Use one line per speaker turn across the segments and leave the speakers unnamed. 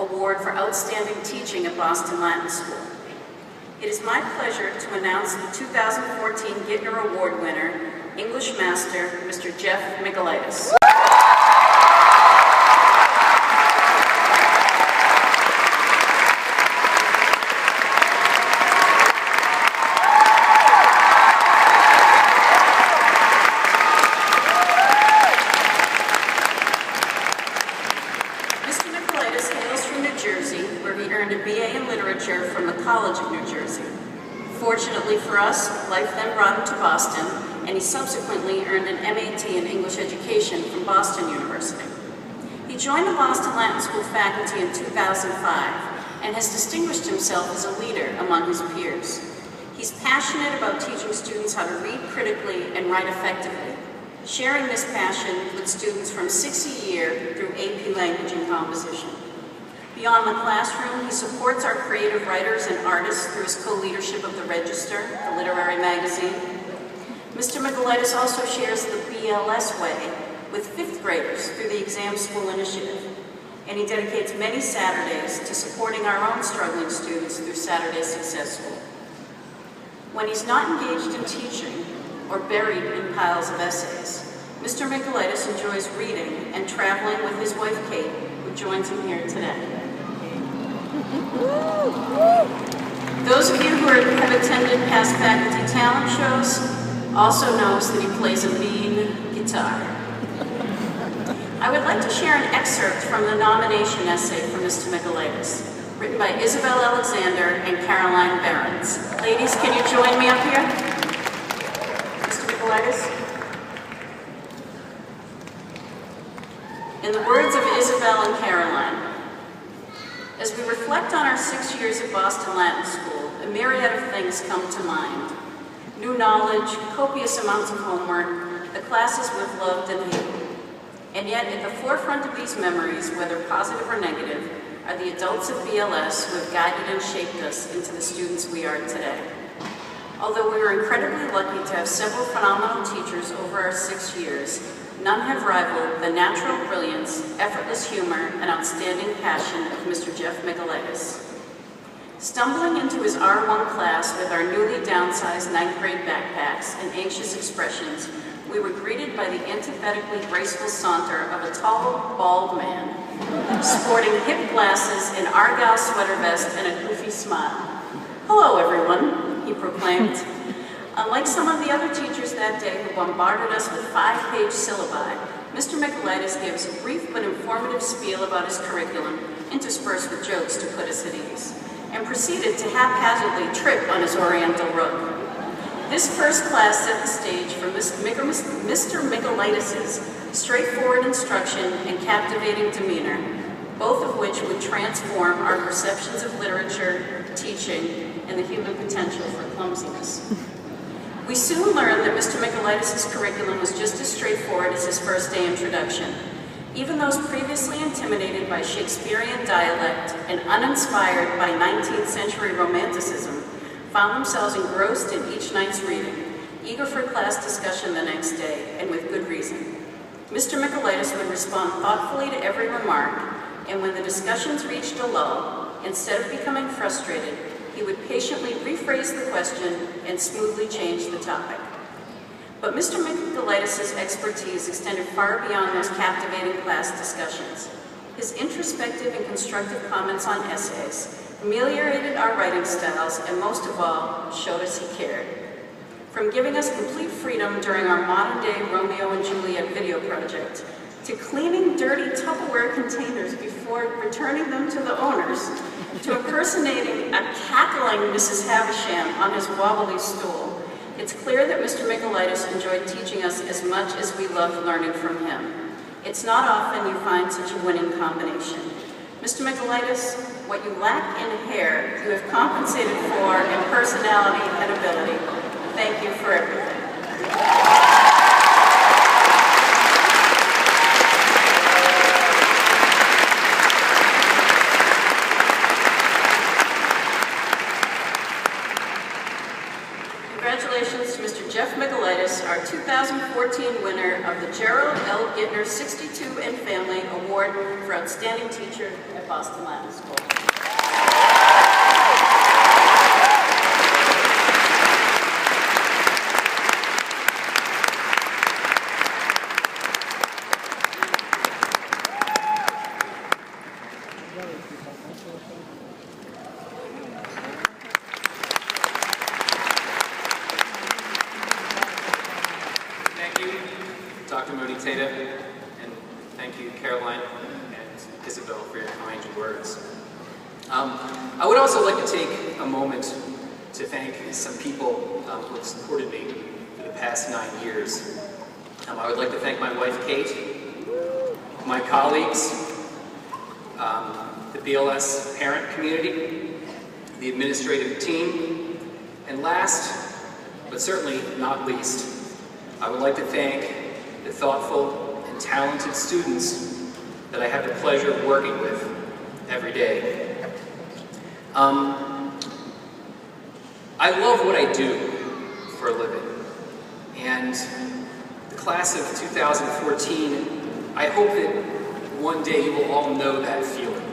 Award for Outstanding Teaching at Boston Latin School. It is my pleasure to announce the 2014 Gittner Award winner, English Master, Mr. Jeff Michaelitis. From the College of New Jersey. Fortunately for us, life then brought him to Boston, and he subsequently earned an MAT in English Education from Boston University. He joined the Boston Latin School faculty in 2005 and has distinguished himself as a leader among his peers. He's passionate about teaching students how to read critically and write effectively, sharing this passion with students from 6th year through AP Language and Composition. Beyond the classroom, he supports our creative writers and artists through his co-leadership of The Register, the literary magazine. Mr. Michaelitis also shares the BLS way with 5th graders through the Exam School Initiative, and he dedicates many Saturdays to supporting our own struggling students through Saturday Success School. When he's not engaged in teaching or buried in piles of essays, Mr. Michaelitis enjoys reading and traveling with his wife Kate, who joins him here today. Those of you who have attended past faculty talent shows also knows that he plays a mean guitar. I would like to share an excerpt from the nomination essay for Mr. Michaelitis, written by Isabel Alexander and Caroline Behrens. Ladies, can you join me up here? Mr. Michaelitis? In the words of Isabel and Caroline, as we reflect on our 6 years at Boston Latin School, a myriad of things come to mind. New knowledge, copious amounts of homework, the classes we've loved and hated. And yet, at the forefront of these memories, whether positive or negative, are the adults of BLS who have guided and shaped us into the students we are today. Although we were incredibly lucky to have several phenomenal teachers over our 6 years, none have rivaled the natural brilliance, effortless humor, and outstanding passion of Mr. Jeff Michaelitis. Stumbling into his R1 class with our newly downsized 9th grade backpacks and anxious expressions, we were greeted by the antithetically graceful saunter of a tall, bald man, sporting hip glasses, an Argyle sweater vest, and a goofy smile. "Hello, everyone," he proclaimed. Unlike some of the other teachers that day who bombarded us with 5-page syllabi, Mr. Michaelitis gave us a brief but informative spiel about his curriculum, interspersed with jokes to put us at ease, and proceeded to haphazardly trip on his oriental rug. This first class set the stage for Mr. Michaelitis' straightforward instruction and captivating demeanor, both of which would transform our perceptions of literature, teaching, and the human potential for clumsiness. We soon learned that Mr. Michaelitis' curriculum was just as straightforward as his first day introduction. Even those previously intimidated by Shakespearean dialect and uninspired by 19th century romanticism found themselves engrossed in each night's reading, eager for class discussion the next day, and with good reason. Mr. Michaelitis would respond thoughtfully to every remark, and when the discussions reached a lull, instead of becoming frustrated, he would patiently rephrase the question and smoothly change the topic. But Mr. Michaelitis' expertise extended far beyond those captivating class discussions. His introspective and constructive comments on essays ameliorated our writing styles and, most of all, showed us he cared. From giving us complete freedom during our modern-day Romeo and Juliet video project, to cleaning dirty Tupperware containers before returning them to the owners, to impersonating a cackling Mrs. Havisham on his wobbly stool, it's clear that Mr. Michaelitis enjoyed teaching us as much as we loved learning from him. It's not often you find such a winning combination. Mr. Michaelitis, what you lack in hair, you have compensated for in personality and ability. Thank you for everything. Congratulations to Mr. Jeff Michaelitis, our 2014 winner of the Gerald L. Gittner 62 and Family Award for Outstanding Teacher. at Boston Latin School.
Thank you, Dr. Modi Tata, and thank you, Caroline and Isabel, for your kind words. I would also like to take a moment to thank some people who have supported me for the past 9 years. I would like to thank my wife, Kate, my colleagues, the BLS parent community, the administrative team, and last, but certainly not least, I would like to thank the thoughtful and talented students that I have the pleasure of working with every day. I love what I do for a living, and the class of 2014, I hope that one day you will all know that feeling.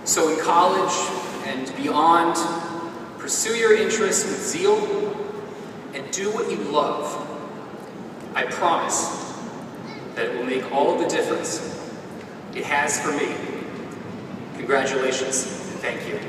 So in college and beyond, pursue your interests with zeal and do what you love. I promise that it will make all of the difference it has for me. Congratulations, and thank you.